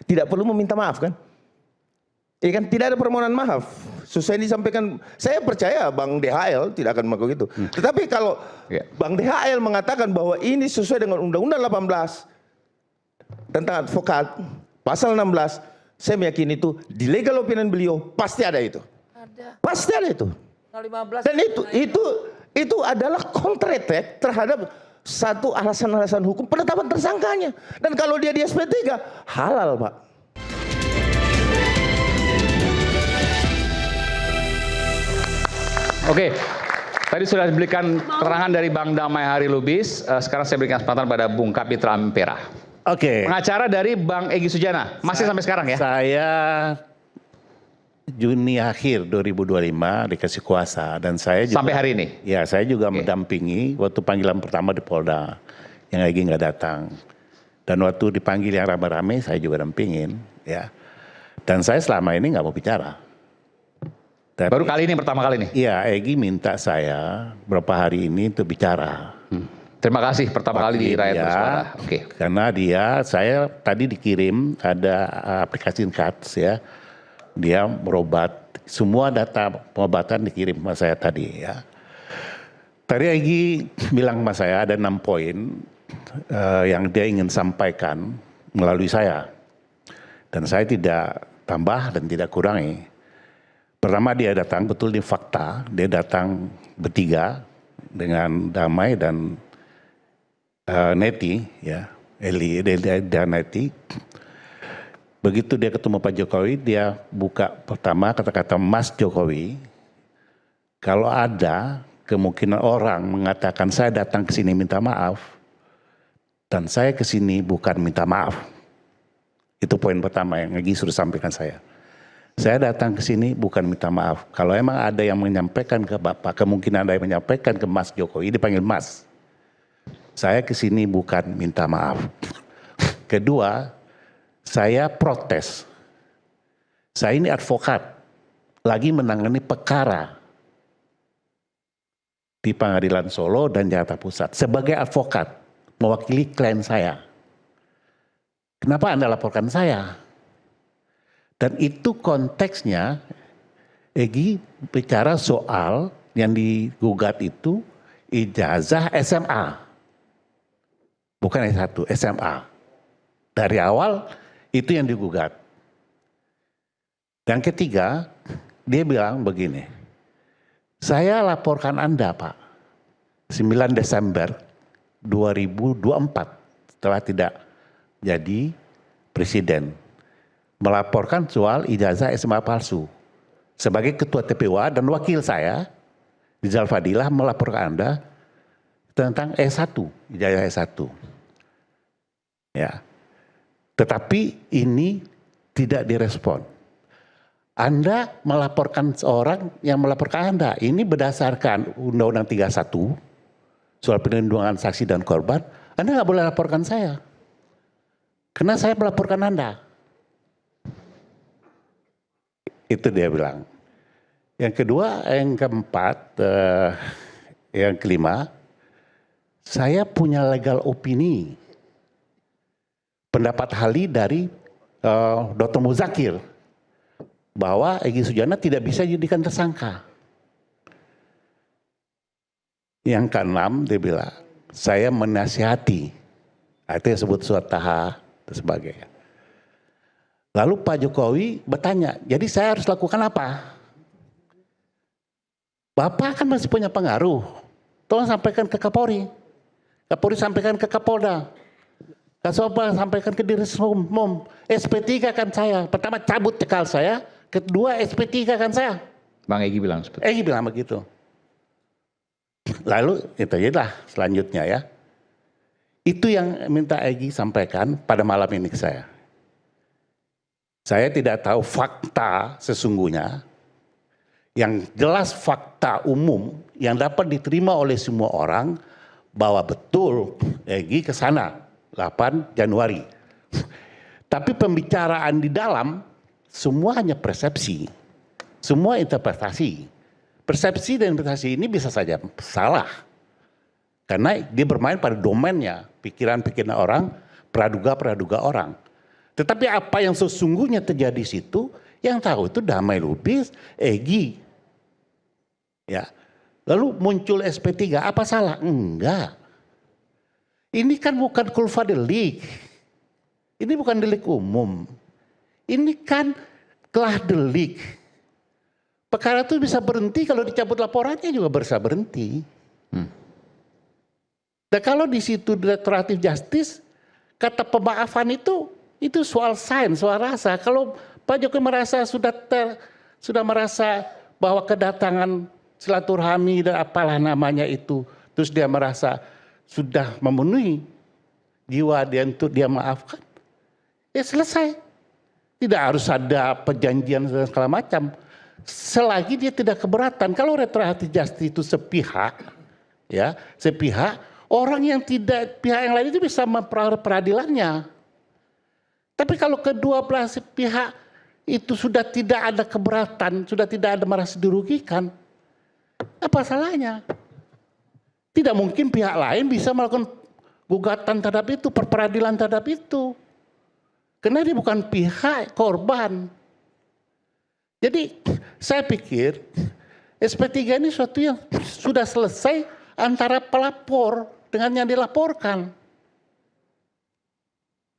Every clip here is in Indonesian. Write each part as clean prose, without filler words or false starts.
tidak perlu meminta maaf kan? Ya kan, tidak ada permohonan maaf. Sesuai disampaikan, saya percaya Bang DHL tidak akan melakukan itu. Tetapi kalau Bang DHL mengatakan bahwa ini sesuai dengan Undang-Undang 18 tentang advokat, pasal 16, saya meyakini itu di legal opinion beliau pasti ada itu. Ada. Pasti ada itu. 15 Dan itu adalah kontradiktif terhadap satu alasan-alasan hukum penetapan tersangkanya. Dan kalau dia di SP3 halal, Pak. Oke, tadi sudah diberikan keterangan dari Bang Damai Hari Lubis. Sekarang saya berikan kesempatan pada Bung Kapitra Ampera. Oke. Pengacara dari Bang Egy Sujana. Masih sampai sekarang ya? Saya Juni akhir 2025 dikasih kuasa dan saya juga, sampai hari ini? Ya, saya juga mendampingi waktu panggilan pertama di Polda yang Egy nggak datang. Dan waktu dipanggil yang rame-rame saya juga dampingin, ya. Dan saya selama ini nggak mau bicara. Tapi, baru kali ini, pertama kali ini? Iya, Egy minta saya beberapa hari ini untuk bicara. Terima kasih pertama kali di Rakyat Bersuara. Oke. Karena saya tadi dikirim ada aplikasi cards ya. Dia berobat, semua data pengobatan dikirim sama saya tadi ya. Tadi Egy bilang sama saya ada 6 poin yang dia ingin sampaikan melalui saya. Dan saya tidak tambah dan tidak kurangi. Pertama dia datang, betul di fakta, dia datang bertiga dengan Damai dan Neti, ya, Eli dan Neti. Begitu dia ketemu Pak Jokowi, dia buka pertama kata-kata Mas Jokowi. Kalau ada kemungkinan orang mengatakan saya datang ke sini minta maaf, dan saya ke sini bukan minta maaf. Itu poin pertama yang Egy sudah sampaikan saya. Saya datang ke sini bukan minta maaf. Kalau emang ada yang menyampaikan ke Bapak, kemungkinan ada yang menyampaikan ke Mas Jokowi, dipanggil Mas. Saya ke sini bukan minta maaf. Kedua, saya protes. Saya ini advokat, lagi menangani perkara di Pengadilan Solo dan Jakarta Pusat. Sebagai advokat, mewakili klien saya. Kenapa Anda laporkan saya? Dan itu konteksnya, Egy bicara soal yang digugat itu ijazah SMA. Bukan S1, SMA. Dari awal itu yang digugat. Dan ketiga, dia bilang begini, saya laporkan Anda Pak, 9 Desember 2024 setelah tidak jadi presiden. Melaporkan soal ijazah SMA palsu. Sebagai ketua TPWA dan wakil saya, Rizal Fadilah melaporkan Anda tentang S1, ijazah S1. Ya. Tetapi ini tidak direspon. Anda melaporkan seorang yang melaporkan Anda. Ini berdasarkan Undang-Undang 31, soal perlindungan saksi dan korban. Anda nggak boleh laporkan saya. Karena saya melaporkan Anda. Itu dia bilang. Yang kedua, yang keempat, yang kelima, saya punya legal opini. Pendapat ahli dari Dr. Muzakir bahwa Egy Sujana tidak bisa dijadikan tersangka. Yang keenam, dia bilang, saya menasihati. Itu yang disebut surat taha dan sebagainya. Lalu Pak Jokowi bertanya, jadi saya harus lakukan apa? Bapak kan masih punya pengaruh. Tolong sampaikan ke Kapolri. Kapolri sampaikan ke Kapolda. Kasopal sampaikan ke Direskrimum. SP3 kan saya. Pertama cabut cekal saya. Kedua SP3 kan saya. Bang Egy bilang seperti itu. Egy bilang begitu. Lalu itu aja lah selanjutnya ya. Itu yang minta Egy sampaikan pada malam ini ke saya. Saya tidak tahu fakta sesungguhnya, yang jelas fakta umum yang dapat diterima oleh semua orang bahwa betul Egy ke sana 8 Januari. Tapi pembicaraan di dalam semua hanya persepsi, semua interpretasi. Persepsi dan interpretasi ini bisa saja salah. Karena dia bermain pada domainnya, pikiran-pikiran orang, praduga-praduga orang. Tetapi apa yang sesungguhnya terjadi di situ, yang tahu itu Damai Lubis, Egy. Ya. Lalu muncul SP3, apa salah? Enggak. Ini kan bukan kulfa delik. Ini bukan delik umum. Ini kan kelah delik. Perkara itu bisa berhenti kalau dicabut laporannya juga bisa berhenti. Dan kalau di situ restoratif justice, kata pemaafan itu soal sains, soal rasa. Kalau Pak Jokowi merasa sudah merasa bahwa kedatangan silaturahmi dan apalah namanya itu, terus dia merasa sudah memenuhi jiwa dia untuk dia maafkan, ya selesai. Tidak harus ada perjanjian dan segala macam. Selagi dia tidak keberatan. Kalau restoratif justice itu sepihak, ya sepihak, orang yang tidak pihak yang lain itu bisa memperoleh peradilannya. Tapi kalau kedua belah pihak itu sudah tidak ada keberatan, sudah tidak ada merasa dirugikan, apa salahnya? Tidak mungkin pihak lain bisa melakukan gugatan terhadap itu, perperadilan terhadap itu. Karena dia bukan pihak korban. Jadi saya pikir SP3 ini suatu yang sudah selesai antara pelapor dengan yang dilaporkan.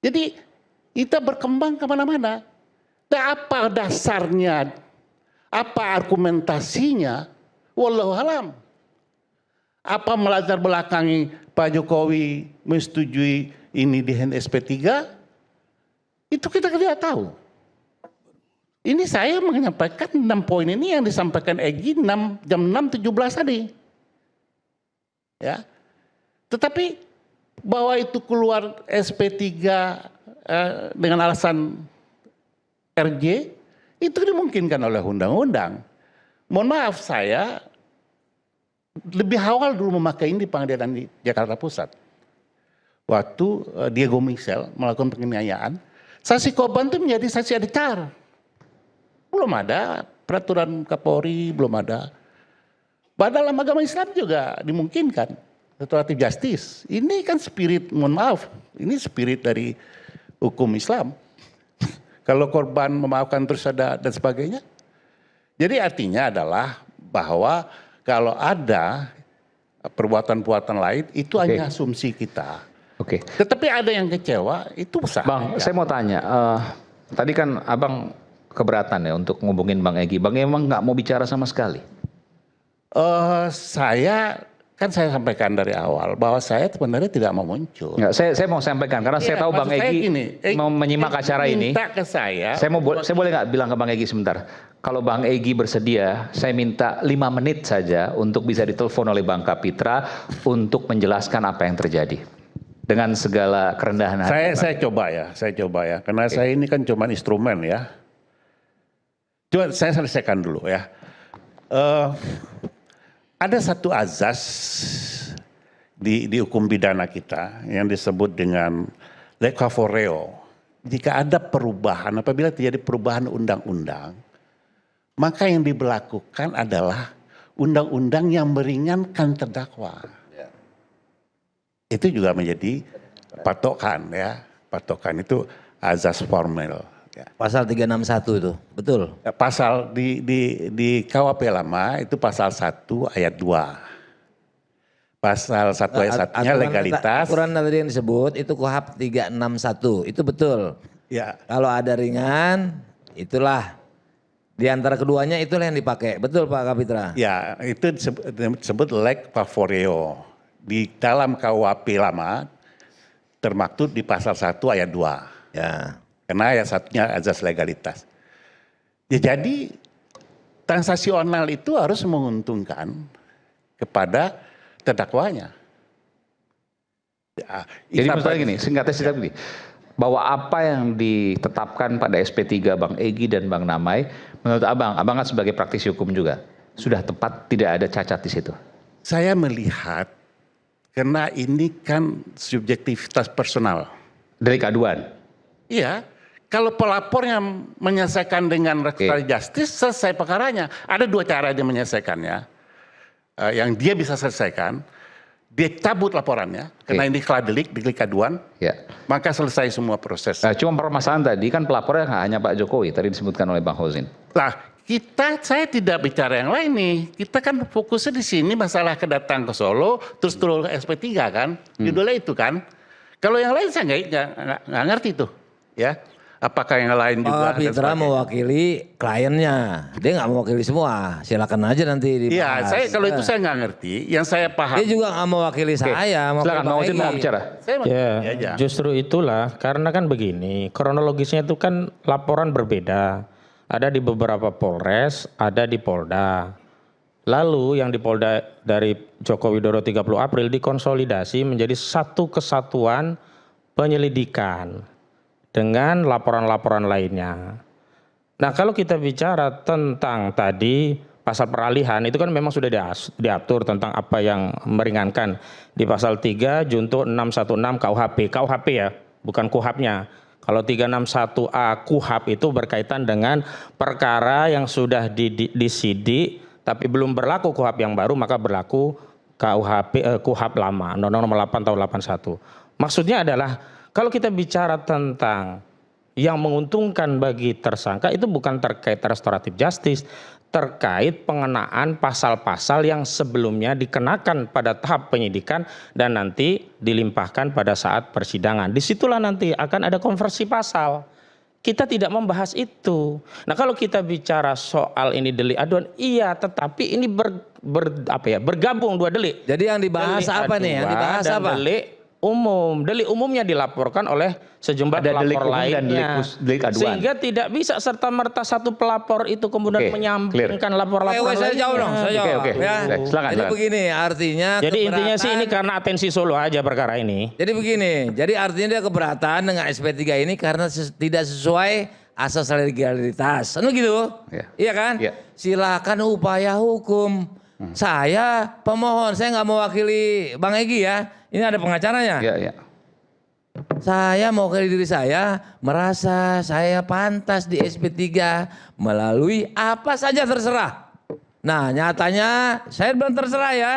Jadi kita berkembang kemana-mana. Dan apa dasarnya, apa argumentasinya, wallahu alam. Apa melatar belakangi Pak Jokowi menyetujui ini di SP3? Itu kita tidak tahu. Ini saya menyampaikan 6 poin ini yang disampaikan Egy jam 6.17 tadi. Ya. Tetapi bahwa itu keluar SP3 dengan alasan RJ, itu dimungkinkan oleh undang-undang. Mohon maaf, saya lebih awal dulu memakai ini di pengadilan di Jakarta Pusat. Waktu Diego Michel melakukan penganiayaan, saksi korban itu menjadi saksi adicar. Belum ada peraturan Kapolri, belum ada. Padahal dalam agama Islam juga dimungkinkan restoratif justice. Ini kan spirit, mohon maaf, ini spirit dari hukum Islam. Kalau korban memaafkan terus ada dan sebagainya. Jadi artinya adalah bahwa kalau ada perbuatan-perbuatan lain itu hanya asumsi kita. Oke. Tetapi ada yang kecewa, itu sah. Bang, saya mau tanya, tadi kan Abang keberatan ya untuk ngubungin Bang Egy. Bang emang nggak mau bicara sama sekali? Saya sampaikan dari awal bahwa saya sebenarnya tidak mau muncul. Nggak, saya mau sampaikan karena saya tahu Bang Egy mau menyimak acara ini. Minta ke saya. Saya boleh nggak bilang ke Bang Egy sebentar? Kalau Bang Egy bersedia, saya minta 5 menit saja untuk bisa ditelepon oleh Bang Kapitra untuk menjelaskan apa yang terjadi. Dengan segala kerendahan hati. Saya coba ya. Karena saya ini kan cuma instrumen ya. Coba saya selesaikan dulu ya. Ada satu azas di hukum pidana kita yang disebut dengan leg favoreo. Jika ada perubahan, apabila terjadi perubahan undang-undang, maka yang diberlakukan adalah undang-undang yang meringankan terdakwa. Itu juga menjadi patokan ya. Patokan itu azas formel. Ya. Pasal 361 itu, betul? Pasal di KUHP lama itu pasal 1 ayat 2. Pasal 1 ayat 1-nya legalitas. Aturan tadi yang disebut itu KUHP 361, itu betul. Ya. Kalau ada ringan, itulah. Di antara keduanya itulah yang dipakai, betul Pak Kapitra? Ya, itu disebut leg favoreo. Di dalam KUHP lama termaktub di pasal 1 ayat 2. Ya. Karena ayat 1-nya azas legalitas. Ya, jadi transaksional itu harus menguntungkan kepada terdakwanya. Ya, jadi misalnya gini, singkatnya gini. Bahwa apa yang ditetapkan pada SP3 Bang Egy dan Bang Damai, menurut Abang kan sebagai praktisi hukum juga, sudah tepat, tidak ada cacat di situ? Saya melihat, karena ini kan subjektivitas personal. Delik aduan? Iya, kalau pelapornya menyelesaikan dengan restoratif justice, selesai perkaranya. Ada 2 cara dia menyelesaikannya. Yang dia bisa selesaikan. dia cabut laporannya, karena ini delik aduan, maka selesai semua proses. Cuma permasalahan tadi kan pelapornya nggak hanya Pak Jokowi, tadi disebutkan oleh Bang Hozin. Lah, saya tidak bicara yang lain nih. Kita kan fokusnya di sini masalah kedatang ke Solo, terus turun ke SP3 kan, judulnya itu kan. Kalau yang lain saya nggak ngerti tuh, ya. Apakah yang lain juga? Pitra mewakili kliennya, dia nggak mewakili semua. Silakan aja nanti dibahas. Iya, kalau itu saya nggak ngerti. Yang saya paham. Dia juga nggak mewakili saya. Silakan, mau bicara. Ya, justru itulah karena kan begini, kronologisnya itu kan laporan berbeda. Ada di beberapa Polres, ada di Polda. Lalu yang di Polda dari Joko Widodo 30 April dikonsolidasi menjadi satu kesatuan penyelidikan dengan laporan-laporan lainnya. Nah, kalau kita bicara tentang tadi pasal peralihan itu kan memang sudah diatur tentang apa yang meringankan di pasal 3 junto 616 KUHP ya, bukan KUHAP-nya. Kalau 361A KUHAP itu berkaitan dengan perkara yang sudah disidik tapi belum berlaku KUHAP yang baru, maka berlaku KUHAP lama, Undang-Undang Nomor 8 Tahun 81. Maksudnya adalah kalau kita bicara tentang yang menguntungkan bagi tersangka itu bukan terkait restoratif justice, terkait pengenaan pasal-pasal yang sebelumnya dikenakan pada tahap penyidikan dan nanti dilimpahkan pada saat persidangan. Disitulah nanti akan ada konversi pasal. Kita tidak membahas itu. Nah, kalau kita bicara soal ini delik aduan, iya, tetapi ini bergabung dua delik. Jadi yang dibahas delik apa nih? Yang dibahas apa? Delik umum. Delik umumnya dilaporkan oleh sejumlah pelapor lainnya. Delik aduan. Sehingga tidak bisa serta-merta satu pelapor itu kemudian menyampingkan lapor-lapor lainnya. Saya jawab dong, saya jawab. Oke. Ya. Silakan. Jadi begini, artinya jadi intinya sih ini karena atensi Solo aja perkara ini. Jadi begini, jadi artinya dia keberatan dengan SP3 ini karena tidak sesuai asas legalitas. Anu gitu. Iya kan? Silakan upaya hukum. Saya pemohon, saya nggak mewakili Bang Egy ya. Ini ada pengacaranya. Iya. Saya mewakili diri saya, merasa saya pantas di SP3 melalui apa saja terserah. Nah, nyatanya saya belum terserah ya.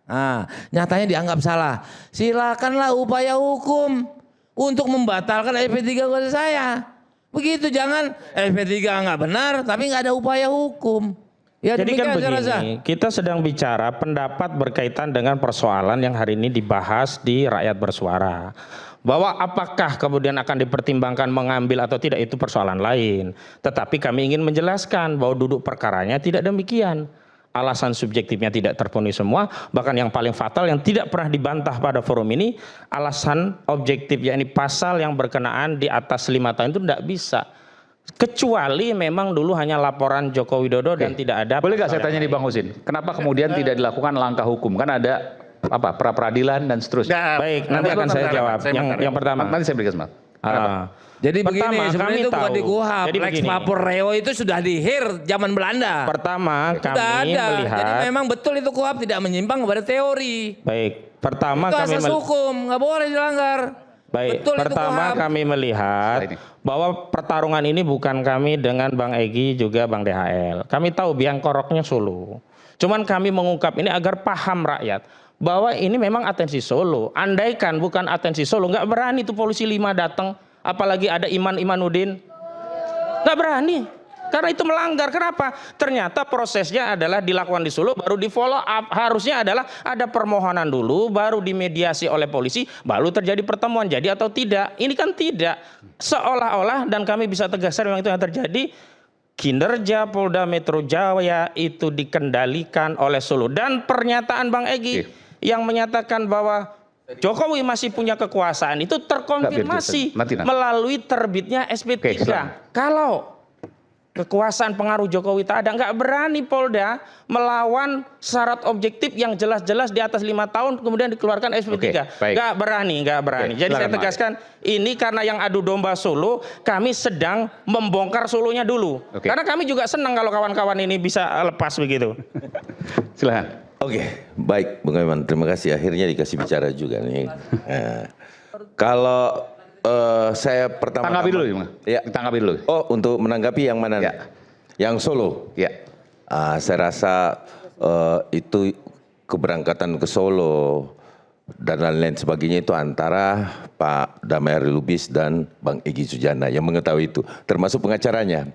Nah, nyatanya dianggap salah. Silakanlah upaya hukum untuk membatalkan SP3 kepada saya. Begitu, jangan SP3 nggak benar tapi nggak ada upaya hukum. Ya, jadi kan begini, kita sedang bicara pendapat berkaitan dengan persoalan yang hari ini dibahas di rakyat bersuara. Bahwa apakah kemudian akan dipertimbangkan mengambil atau tidak itu persoalan lain. Tetapi kami ingin menjelaskan bahwa duduk perkaranya tidak demikian. Alasan subjektifnya tidak terpenuhi semua, bahkan yang paling fatal yang tidak pernah dibantah pada forum ini, alasan objektif yakni pasal yang berkenaan di atas 5 tahun itu tidak bisa. Kecuali memang dulu hanya laporan Joko Widodo dan tidak ada. Boleh nggak saya tanya nih Bang Husin, kenapa kemudian tidak dilakukan langkah hukum? Kan ada pra peradilan dan seterusnya. Baik, nanti akan saya jawab. Yang pertama. Nanti saya berikan semangat. Jadi begini, sebenarnya itu bukan di KUHAP. Lex Mapor Reo itu sudah dihir zaman Belanda. Pertama kami melihat. Jadi memang betul itu KUHAP tidak menyimpang kepada teori. Baik, pertama itu kami asas hukum, nggak boleh dilanggar. Baik, betul pertama kami melihat bahwa pertarungan ini bukan kami dengan Bang Egy juga Bang DHL. Kami tahu biang koroknya Solo. Cuman kami mengungkap ini agar paham rakyat bahwa ini memang atensi Solo. Andaikan bukan atensi Solo, nggak berani tuh polisi 5 datang, apalagi ada Imanudin, nggak berani. Karena itu melanggar. Kenapa? Ternyata prosesnya adalah dilakukan di Solo, baru di follow up. Harusnya adalah ada permohonan dulu, baru dimediasi oleh polisi, baru terjadi pertemuan. Jadi atau tidak? Ini kan tidak. Seolah-olah, dan kami bisa tegaskan memang itu yang terjadi, kinerja Polda Metro Jaya itu dikendalikan oleh Solo. Dan pernyataan Bang Egy yang menyatakan bahwa Jokowi masih punya kekuasaan itu terkonfirmasi melalui terbitnya SP3. Kalau kekuasaan pengaruh Jokowi tak ada, nggak berani Polda melawan syarat objektif yang jelas-jelas di atas 5 tahun kemudian dikeluarkan SP3. Nggak berani. Jadi saya tegaskan ini karena yang adu domba Solo, kami sedang membongkar Solonya dulu. Karena kami juga senang kalau kawan-kawan ini bisa lepas begitu. Silahkan. Oke, baik Bung Eman, terima kasih. Akhirnya dikasih bicara juga nih. Kalau saya pertama tanggapi dulu ya. Tanggapi dulu. Oh, untuk menanggapi yang mana? Ya. Yang Solo. Ya. Saya rasa itu keberangkatan ke Solo dan lain-lain sebagainya itu antara Pak Damai Lubis dan Bang Egy Sujana yang mengetahui itu, termasuk pengacaranya.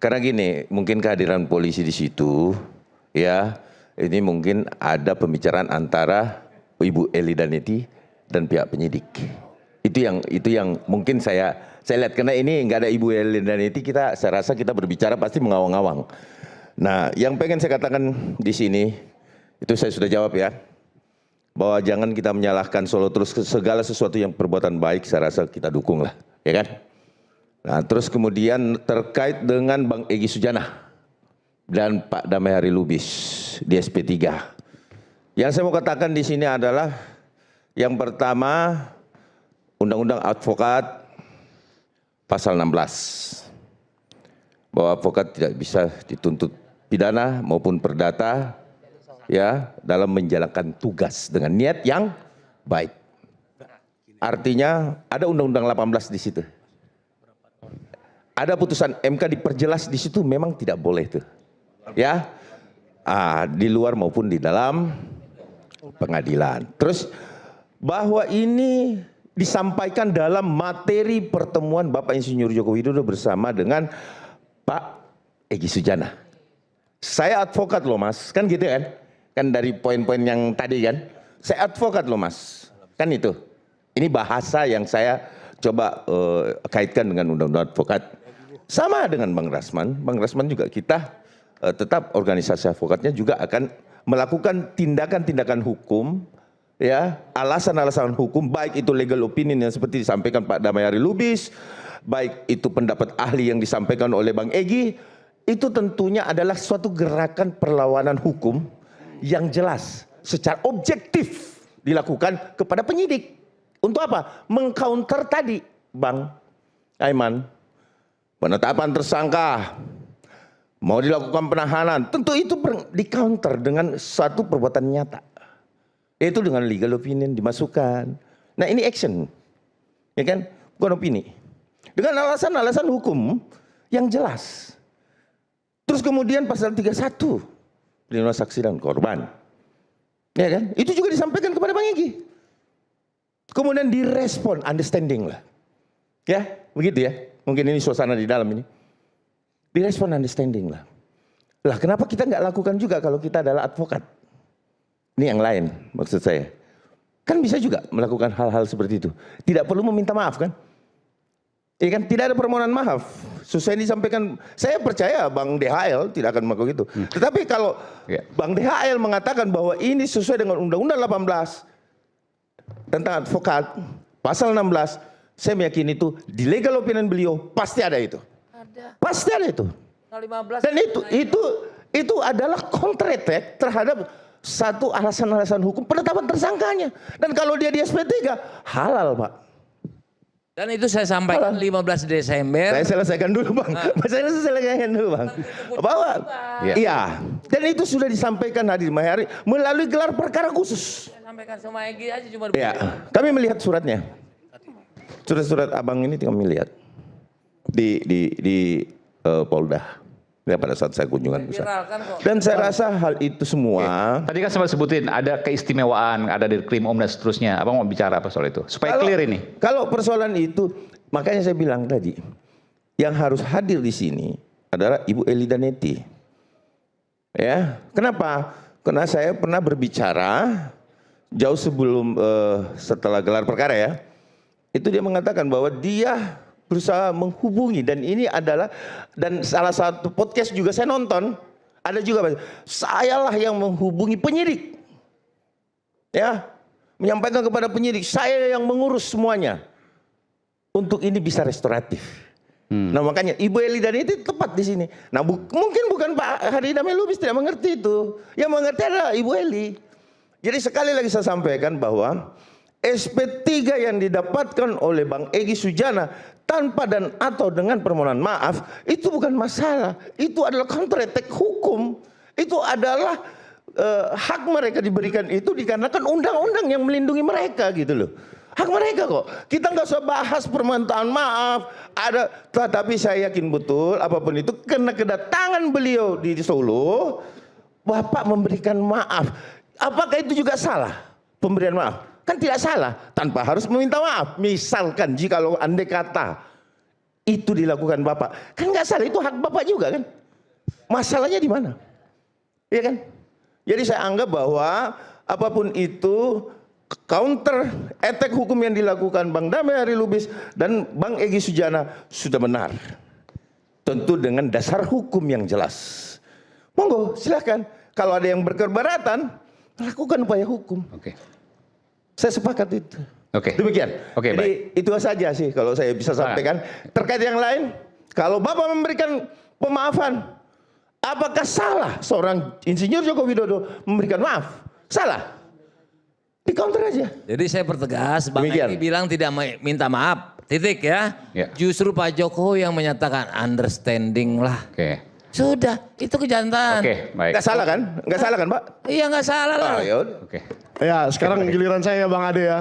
Karena gini, mungkin kehadiran polisi di situ, ya, ini mungkin ada pembicaraan antara Ibu Eli Daneti dan pihak penyidik. Itu yang mungkin saya lihat, karena ini nggak ada Ibu Eli Daneti, saya rasa kita berbicara pasti mengawang-awang. Nah, yang pengen saya katakan di sini itu saya sudah jawab ya, bahwa jangan kita menyalahkan Solo terus, segala sesuatu yang perbuatan baik saya rasa kita dukung lah, ya kan? Nah, terus kemudian terkait dengan Bang Egy Sujana dan Pak Damai Lubis di SP3. Yang saya mau katakan di sini adalah yang pertama, Undang-Undang Advokat pasal 16. Bahwa advokat tidak bisa dituntut pidana maupun perdata ya dalam menjalankan tugas dengan niat yang baik. Artinya ada Undang-Undang 18 di situ. Ada putusan MK diperjelas di situ, memang tidak boleh tuh. Ya. Di luar maupun di dalam pengadilan. Terus bahwa ini disampaikan dalam materi pertemuan Bapak Insinyur Joko Widodo bersama dengan Pak Egy Sujana. Saya advokat loh mas, kan gitu kan? Kan dari poin-poin yang tadi kan, saya advokat loh mas, kan itu. Ini bahasa yang saya coba kaitkan dengan undang-undang advokat. Sama dengan Bang Rasman juga kita tetap organisasi advokatnya juga akan melakukan tindakan-tindakan hukum, ya, alasan-alasan hukum, baik itu legal opinion yang seperti disampaikan Pak Damai Lubis, baik itu pendapat ahli yang disampaikan oleh Bang Egy, itu tentunya adalah suatu gerakan perlawanan hukum yang jelas, secara objektif dilakukan kepada penyidik. Untuk apa? Mengcounter tadi, Bang Aiman. Penetapan tersangka, mau dilakukan penahanan, tentu itu di-counter dengan satu perbuatan nyata. Yaitu dengan legal opinion dimasukkan. Nah ini action, ya kan? Bukan opini. Dengan alasan-alasan hukum yang jelas. Terus kemudian pasal 31, pelindungan saksi dan korban. Ya kan? Itu juga disampaikan kepada Bang Egy. Kemudian direspon, understanding lah. Ya, begitu ya. Mungkin ini suasana di dalam ini. Direspon, understanding lah. Lah kenapa kita nggak lakukan juga kalau kita adalah advokat? Ini yang lain maksud saya. Kan bisa juga melakukan hal-hal seperti itu. Tidak perlu meminta maaf kan? Ya kan, tidak ada permohonan maaf. Sesuai disampaikan, saya percaya Bang DHL tidak akan melakukan itu. Tetapi kalau Bang DHL mengatakan bahwa ini sesuai dengan Undang-Undang 18 tentang advokat, pasal 16, saya meyakini itu di legal opinion beliau pasti ada itu. Ada. Pasti ada itu. 15. Dan itu adalah counter-attack terhadap satu alasan-alasan hukum penetapan tersangkanya. Dan kalau dia di SP3, halal Pak. Dan itu saya sampaikan 15 Desember. Saya selesaikan dulu Bang. Saya selesaikan dulu Bang. Bahwa iya. Dan itu sudah disampaikan hadir Mahari melalui gelar perkara khusus. Saya sampaikan sama Egy aja cuma. Ya, kami melihat suratnya. Surat-surat abang ini kami lihat di Polda. Ya, pada saat saya kunjungan ke sana. Dan saya rasa hal itu semua. Tadi kan sempat sebutin ada keistimewaan, ada di Krimum dan seterusnya. Abang mau bicara apa soal itu? Supaya clear ini. Kalau persoalan itu, makanya saya bilang tadi, yang harus hadir di sini adalah Ibu Eli Daneti. Ya, kenapa? Karena saya pernah berbicara jauh sebelum setelah gelar perkara ya. Itu dia mengatakan bahwa dia berusaha menghubungi, dan ini adalah, dan salah satu podcast juga saya nonton, ada juga, sayalah yang menghubungi penyidik, ya, menyampaikan kepada penyidik, saya yang mengurus semuanya, untuk ini bisa restoratif. Nah makanya Ibu Eli Daneti tepat di sini. Nah mungkin bukan Pak Hari Damai Lubis tidak mengerti itu, yang mengerti adalah Ibu Eli. Jadi sekali lagi saya sampaikan bahwa SP3 yang didapatkan oleh Bang Egy Sujana tanpa dan atau dengan permohonan maaf itu bukan masalah. Itu adalah counter attack hukum. Itu adalah hak mereka diberikan itu dikarenakan undang-undang yang melindungi mereka gitu loh. Hak mereka kok. Kita nggak usah bahas permintaan maaf. Tetapi saya yakin betul apapun itu karena kedatangan beliau di Solo, Bapak memberikan maaf. Apakah itu juga salah? pemberian maaf. Kan tidak salah tanpa harus meminta maaf. Misalkan jika andai kata itu dilakukan Bapak, kan nggak salah, itu hak Bapak juga kan. Masalahnya di mana? Iya kan? Jadi saya anggap bahwa apapun itu counter attack hukum yang dilakukan Bang Damai Hari Lubis dan Bang Egy Sujana sudah benar. Tentu dengan dasar hukum yang jelas. Monggo silahkan. Kalau ada yang berkeberatan, lakukan upaya hukum. Oke. Saya sepakat itu. Oke. Demikian. Oke, jadi itu saja sih kalau saya bisa sampaikan. Terkait yang lain, kalau Bapak memberikan pemaafan, apakah salah seorang Insinyur Joko Widodo memberikan maaf? Salah. Di counter aja. Jadi saya pertegas, Bang Egy bilang tidak minta maaf, titik ya. Justru Pak Jokowi yang menyatakan understanding lah. Oke. Sudah, itu kejantan. Oke, baik. Nggak salah kan? Nggak salah kan, Pak? Iya nggak salah lah. Oke. Ya, sekarang giliran saya ya Bang Ade ya.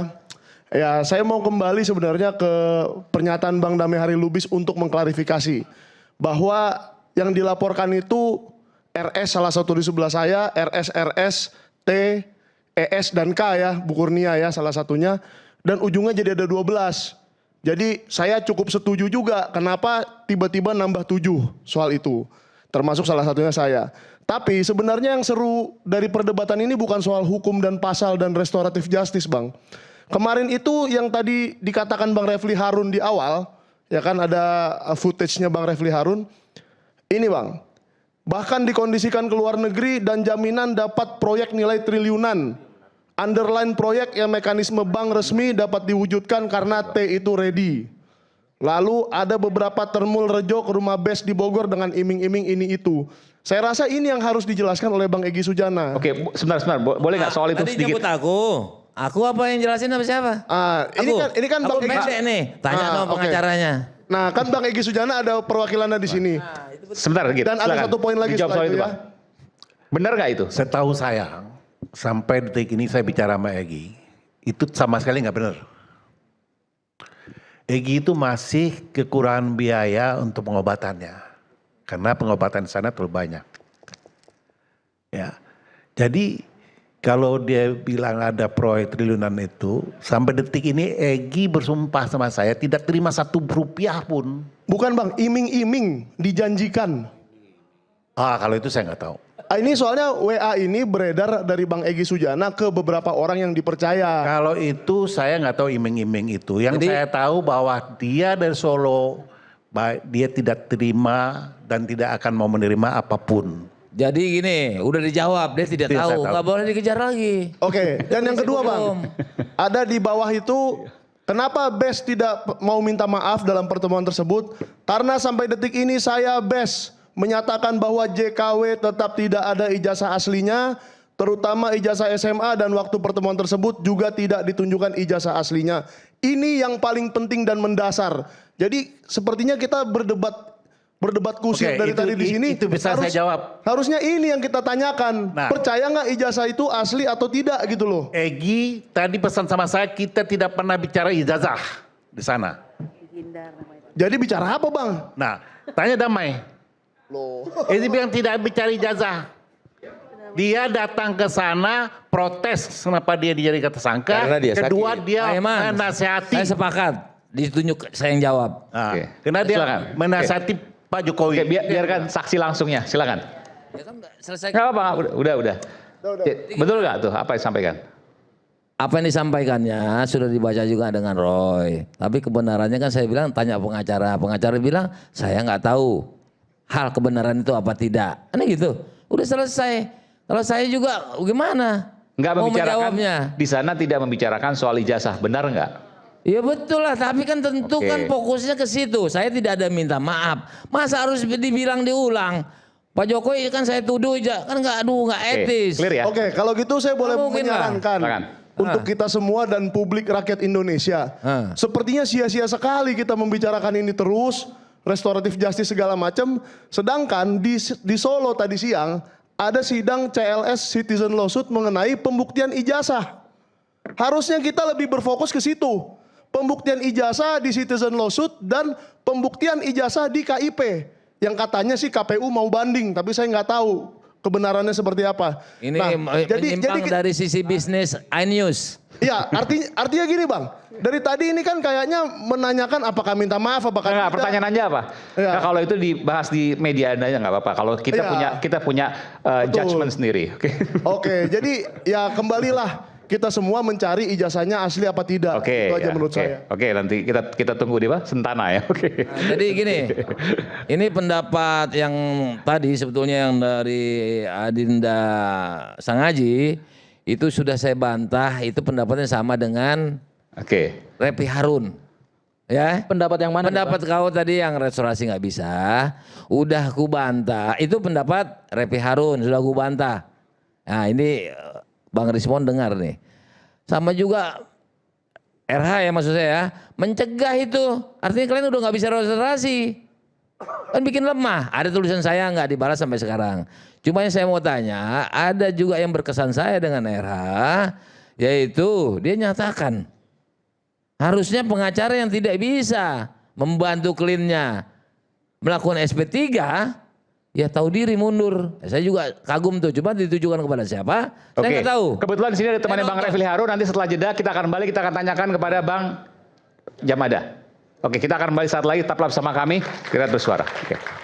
Ya, saya mau kembali sebenarnya ke pernyataan Bang Damai Hari Lubis untuk mengklarifikasi bahwa yang dilaporkan itu RS salah satu di sebelah saya, RS, T, ES dan K ya, Bu Kurnia ya salah satunya, dan ujungnya jadi ada 12. Jadi saya cukup setuju juga kenapa tiba-tiba nambah 7 soal itu. Termasuk salah satunya saya. Tapi sebenarnya yang seru dari perdebatan ini bukan soal hukum dan pasal dan restoratif justice Bang. Kemarin itu yang tadi dikatakan Bang Refli Harun di awal, ya kan ada footage-nya Bang Refli Harun. Ini Bang, bahkan dikondisikan ke luar negeri dan jaminan dapat proyek nilai triliunan. Underline proyek yang mekanisme bank resmi dapat diwujudkan karena T itu ready. Lalu ada beberapa termul rejo ke rumah BES di Bogor dengan iming-iming ini itu. Saya rasa ini yang harus dijelaskan oleh Bang Egy Sujana. Oke, sebentar. Boleh nggak soal itu Tadi sedikit? nyebut aku. Aku apa yang jelasin apa siapa? Ini kan Bang Egy. Pendek nih, tanya sama pengacaranya. Nah kan Bang Egy Sujana ada perwakilannya di sini. Sebentar gitu. Dan ada satu poin lagi dijawab soal itu, ya. Pak. Benar nggak itu? Setahu saya, sampai detik ini saya bicara sama Egy, itu sama sekali nggak benar. Egy itu masih kekurangan biaya untuk pengobatannya. Karena pengobatan di sana terlalu banyak. Ya, jadi kalau dia bilang ada proyek triliunan itu, sampai detik ini Egy bersumpah sama saya tidak terima 1 rupiah pun. Bukan Bang, iming-iming dijanjikan. Kalau itu saya nggak tahu. Ini soalnya WA ini beredar dari Bang Egy Sujana ke beberapa orang yang dipercaya. Kalau itu saya nggak tahu iming-iming itu. Yang saya tahu bahwa dia dari Solo, dia tidak terima dan tidak akan mau menerima apapun. Jadi gini, udah dijawab, dia tidak tahu, nggak boleh dikejar lagi. Oke, dan yang kedua Bang, ada di bawah itu, kenapa BES tidak mau minta maaf dalam pertemuan tersebut? Karena sampai detik ini saya BES menyatakan bahwa JKW tetap tidak ada ijazah aslinya, terutama ijazah SMA, dan waktu pertemuan tersebut juga tidak ditunjukkan ijazah aslinya. Ini yang paling penting dan mendasar. Jadi sepertinya kita berdebat kusir dari tadi di sini. Itu bisa saya jawab. Harusnya ini yang kita tanyakan. Nah, percaya nggak ijazah itu asli atau tidak gitu loh. Egy tadi pesan sama saya, kita tidak pernah bicara ijazah di sana. Jadi bicara apa Bang? Nah, tanya Damai. Egy bilang tidak bicara ijazah. Dia datang ke sana protes kenapa dia dijadikan tersangka. Karena dia Kedua sakit. dia menasihati. Saya sepakat, ditunjuk saya yang jawab. Karena dia Silakan. menasihati Pak Jokowi. Oke, biarkan saksi langsungnya, silakan. Ya kan selesai. Nggak apa-apa, udah. Betul nggak tuh apa yang disampaikan? Apa yang disampaikannya sudah dibaca juga dengan Roy. Tapi kebenarannya kan saya bilang tanya pengacara. Pengacara bilang saya nggak tahu hal kebenaran itu apa tidak. Ini gitu. Udah selesai. Kalau saya juga gimana? Nggak Mau membicarakan menjawabnya? di sana tidak membicarakan soal ijazah, benar nggak? Ya betul lah, tapi kan tentu kan fokusnya ke situ. Saya tidak ada minta maaf. Masa harus dibilang diulang? Pak Jokowi kan saya tuduh aja, kan nggak etis. Clear ya? Oke, kalau gitu saya boleh mungkin lah. menyarankan untuk kita semua dan publik rakyat Indonesia. Sepertinya sia-sia sekali kita membicarakan ini terus, restoratif justice segala macam. Sedangkan di Solo tadi siang ada sidang CLS Citizen Lawsuit mengenai pembuktian ijazah. Harusnya kita lebih berfokus ke situ. Pembuktian ijazah di Citizen Lawsuit dan pembuktian ijazah di KIP. Yang katanya sih KPU mau banding, tapi saya nggak tahu kebenarannya seperti apa. Ini menyimpang dari sisi bisnis iNews. Iya, artinya gini Bang. Dari tadi ini kan kayaknya menanyakan apakah minta maaf, apakah Enggak, tidak. pertanyaannya apa? Iya. Nah, kalau itu dibahas di media Anda ya nggak apa-apa. Kalau kita punya judgement sendiri. Oke. Oke, jadi ya kembalilah kita semua mencari ijazahnya asli apa tidak. Oke, Itu aja ya, menurut oke. saya. Oke, nanti kita tunggu di Sentana ya. Oke. Nah, jadi gini, ini pendapat yang tadi sebetulnya yang dari Adinda Sangaji itu sudah saya bantah, itu pendapatnya sama dengan Oke. Repi Harun. Ya. Pendapat yang mana? Pendapat kau tadi yang restorasi nggak bisa, udah ku bantah. Itu pendapat Repi Harun, sudah ku bantah. Nah ini Bang Rismon dengar nih. Sama juga RH ya maksud saya, mencegah itu. Artinya kalian udah nggak bisa restorasi. Kan bikin lemah. Ada tulisan saya nggak dibalas sampai sekarang. Cuma yang saya mau tanya, ada juga yang berkesan saya dengan RH, yaitu dia nyatakan harusnya pengacara yang tidak bisa membantu kliennya melakukan SP3, ya tahu diri mundur. Saya juga kagum tuh, cuma ditujukan kepada siapa? Saya nggak tahu. Kebetulan di sini ada temannya Bang Refli Harun. Nanti setelah jeda kita akan kembali, kita akan tanyakan kepada Bang Jamada. Oke, kita akan kembali saat lagi. Tetaplah bersama kami. Kita bersuara. Oke.